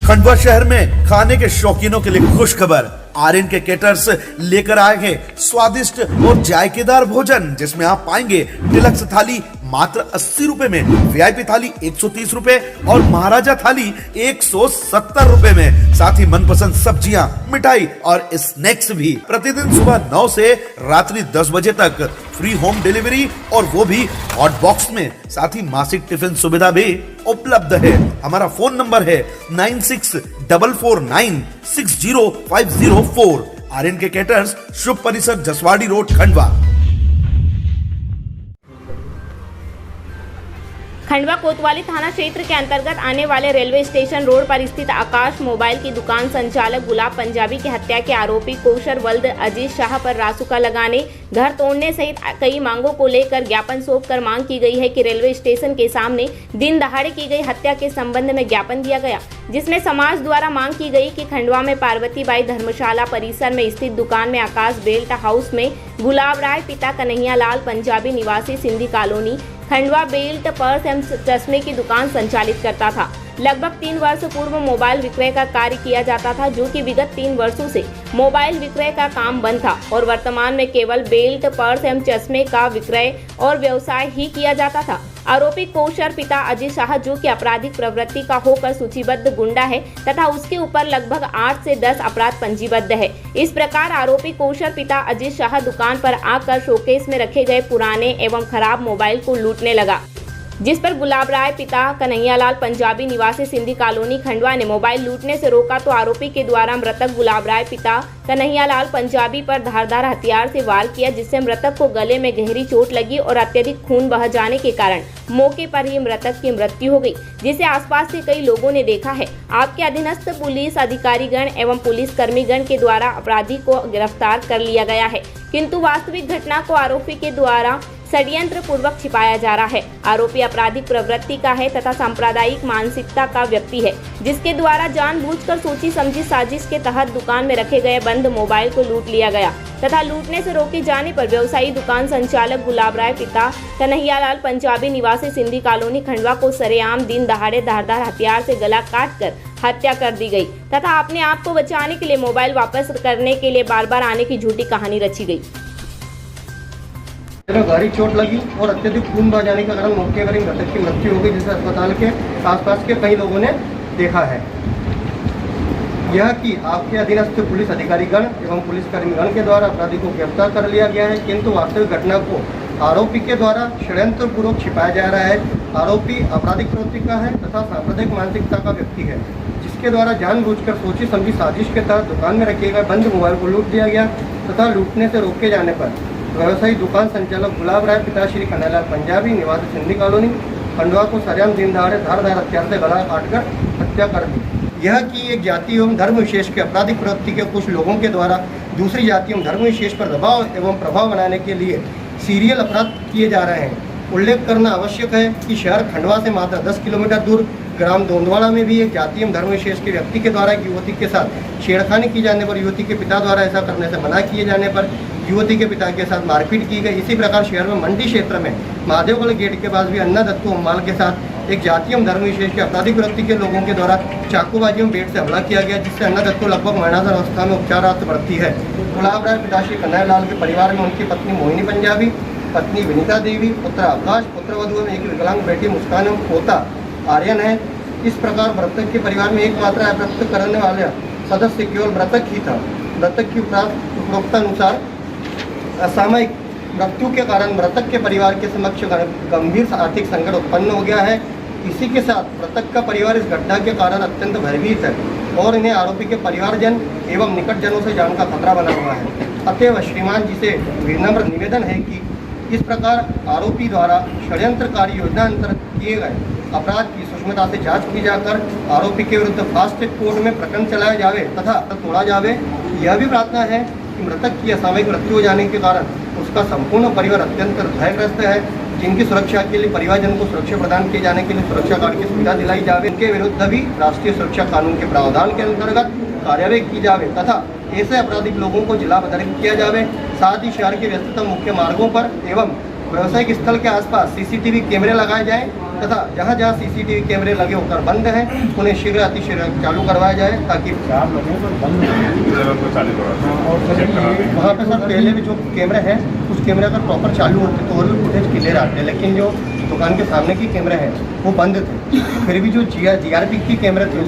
खंडवा शहर में खाने के शौकीनों के लिए खुश खबर। आर्यन के केटर्स लेकर आए हैं स्वादिष्ट और जायकेदार भोजन, जिसमें आप पाएंगे डिलक्स थाली मात्र 80 रुपए में, वीआईपी थाली 130 रुपए और महाराजा थाली 170 रुपए में। साथ ही मनपसंद सब्जियां, मिठाई और स्नैक्स भी। प्रतिदिन सुबह 9 से रात्रि 10 बजे तक फ्री होम डिलीवरी, और वो भी हॉट बॉक्स में। साथ ही मासिक टिफिन सुविधा भी उपलब्ध है। हमारा फोन नंबर है 9644960504। आर्यन के केटर्स, शुभ परिसर, जसवाड़ी रोड, खंडवा। खंडवा कोतवाली थाना क्षेत्र के अंतर्गत आने वाले रेलवे स्टेशन रोड पर स्थित आकाश मोबाइल की दुकान संचालक गुलाब पंजाबी की हत्या के आरोपी कौशर वल्द अजीज शाह पर रासुका लगाने, घर तोड़ने सहित कई मांगों को लेकर ज्ञापन सौंपकर मांग की गई है कि रेलवे स्टेशन के सामने दिन दहाड़े की गई हत्या के संबंध में ज्ञापन दिया गया, जिसमें समाज द्वारा मांग की गई कि खंडवा में पार्वतीबाई धर्मशाला परिसर में स्थित दुकान में आकाश बेल्ट हाउस में गुलाब राय पिता कन्हैया लाल पंजाबी निवासी Sindhi colony Khandwa belt purse एवं चश्मे की दुकान संचालित करता था। लगभग 3 वर्ष पूर्व मोबाइल विक्रय का कार्य किया जाता था, जो कि विगत 3 वर्षों से मोबाइल विक्रय का काम बंद था और वर्तमान में केवल बेल्ट पर्स एवं चश्मे का विक्रय और व्यवसाय ही किया जाता था। आरोपी कौशर पिता अजीज शाह, जो कि आपराधिक प्रवृत्ति का होकर सूचीबद्ध गुंडा है तथा उसके ऊपर लगभग 8 से 10 अपराध पंजीबद्ध है। इस प्रकार आरोपी कौशर पिता अजीज शाह दुकान पर आकर शोकेस में रखे गए पुराने एवं खराब मोबाइल को लूटने लगा, जिस पर गुलाब राय पिता कन्हैयालाल पंजाबी निवासी सिंधी कॉलोनी खंडवा ने मोबाइल लूटने से रोका तो आरोपी के द्वारा मृतक गुलाब राय पिता कन्हैयालाल पंजाबी पर धारदार हथियार से वार किया, जिससे मृतक को गले में गहरी चोट लगी और अत्यधिक खून बह जाने के कारण मौके पर ही मृतक की मृत्यु हो गई, जिसे आसपास के कई लोगों ने देखा है। आपके अधीनस्थ पुलिस अधिकारीगण एवं पुलिस कर्मीगण के द्वारा अपराधी को गिरफ्तार कर लिया गया है, किंतु वास्तविक घटना को आरोपी के द्वारा षड्यंत्र पूर्वक छिपाया जा रहा है। आरोपी आपराधिक प्रवृत्ति का है तथा सांप्रदायिक मानसिकता का व्यक्ति है, जिसके द्वारा जानबूझकर सोची समझी साजिश के तहत दुकान में रखे गए बंद मोबाइल को लूट लिया गया तथा लूटने से रोके जाने पर व्यवसायी दुकान संचालक गुलाब राय पिता कन्हैयालाल पंजाबी निवासी सिंधी कॉलोनी खंडवा को सरेआम दिन दहाड़े धारदार हथियार से गला काटकर हत्या कर दी गई तथा अपने आप को बचाने के लिए मोबाइल वापस करने के लिए बार बार आने की झूठी कहानी रची गई। गहरी चोट लगी और अत्यधिक खून बह जाने के कारण मौके पर ही मृतक की मृत्यु हो गई, जिसे अस्पताल के आसपास के कई लोगों ने देखा है। यह कि आपके अधीनस्थ पुलिस अधिकारीगण एवं पुलिस कर्मीगण के द्वारा अपराधी को गिरफ्तार कर लिया गया है, किंतु वास्तविक घटना को आरोपी के द्वारा षड्यंत्र पूर्वक छिपाया जा रहा है। आरोपी आपराधिक प्रवृत्ति का है तथा सांप्रदायिक मानसिकता का व्यक्ति है, जिसके द्वारा जानबूझकर सोची समझी साजिश के तहत दुकान में रखे गए बंद मोबाइल को लूट दिया गया तथा लूटने से रोके जाने पर व्यवसायी दुकान संचालक गुलाब राय पिता श्री कन्हैयालाल पंजाबी निवासी सिंधी कॉलोनी खंडवा को सरेआम दिन दहाड़े धारदार हथियार से गला काटकर हत्या कर दी। यह कि एक जाति एवं धर्म विशेष के आपराधिक प्रवृत्ति के कुछ लोगों के द्वारा दूसरी जाति एवं धर्म विशेष पर दबाव एवं प्रभाव बनाने के लिए सीरियल अपराध किए जा रहे हैं। उल्लेख करना आवश्यक है कि शहर खंडवा से मात्र 10 किलोमीटर दूर ग्राम दोंदवाड़ा में भी एक जाति एवं धर्म विशेष के व्यक्ति के द्वारा एक युवती के साथ छेड़खानी की जाने पर युवती के पिता द्वारा ऐसा करने से मना किए जाने पर युवती के पिता के साथ मारपीट की गई। इसी प्रकार शहर में मंडी क्षेत्र में महादेवगढ़ गेट के पास भी अन्ना दत्तू उम्माल के साथ एक जाति एवं धर्म विशेष के आपराधिक वृत्ति के लोगों के द्वारा चाकूबाजी एवं बेट से हमला किया गया, जिससे अन्ना दत्तू लगभग मरणासन अवस्था में उपचारार्थ भर्ती है। गुलाब राय पिता श्री कन्हैयालाल के परिवार में उनकी पत्नी मोहिनी पंजाबी, पत्नी विनीता देवी, पुत्र आकाश, पुत्र वधू में एक विकलांग बेटी मुस्कान एवं पोता आर्यन है। इस प्रकार मृतक के परिवार में एकमात्र आय प्राप्त करने वाला सदस्य केवल मृतक ही था। मृतक की उपरोक्तानुसार असामयिक मृत्यु के कारण मृतक के परिवार के समक्ष गंभीर आर्थिक संकट उत्पन्न हो गया है। इसी के साथ मृतक का परिवार इस घटना के कारण अत्यंत भयभीत है और इन्हें आरोपी के परिवारजन एवं निकटजनों से जान का खतरा बना हुआ है। अतएव श्रीमान जी से विनम्र निवेदन है कि इस प्रकार आरोपी द्वारा षड्यंत्रकारी योजना अंतर्गत किए गए अपराध की सूक्ष्मता से जांच की जाकर आरोपी के विरुद्ध फास्ट ट्रैक कोर्ट में प्रकरण चलाया जावे तथा तोड़ा जावे। यह भी प्रार्थना है कि मृतक की असामयिक मृत्यु हो जाने के कारण उसका संपूर्ण परिवार अत्यंत भयग्रस्त है, जिनकी सुरक्षा के लिए परिवारजन को सुरक्षा प्रदान किए जाने के लिए सुरक्षा गार्ड की सुविधा दिलाई जावे। इनके विरुद्ध भी राष्ट्रीय सुरक्षा कानून के प्रावधान के अंतर्गत कार्यवाही की जावे तथा ऐसे आपराधिक लोगों को जिला बदर किया जावे। साथ ही शहर के व्यस्ततम मुख्य मार्गों पर एवं व्यावसायिक स्थल के आसपास सीसीटीवी कैमरे लगाए जाएं तथा जहां जहां सीसीटीवी कैमरे लगे होकर बंद हैं उन्हें शीघ्र अतिशीघ्र चालू करवाया जाए ताकि 4 लोगों को बंद चालू करवा और वहाँ पे सर पहले भी जो कैमरे हैं उस कैमरे अगर प्रॉपर चालू होते तो और भी फुटेज क्लियर आते, लेकिन जो दुकान के सामने की कैमरे हैं वो बंद थे। फिर भी जो जीआरपी की कैमरे थे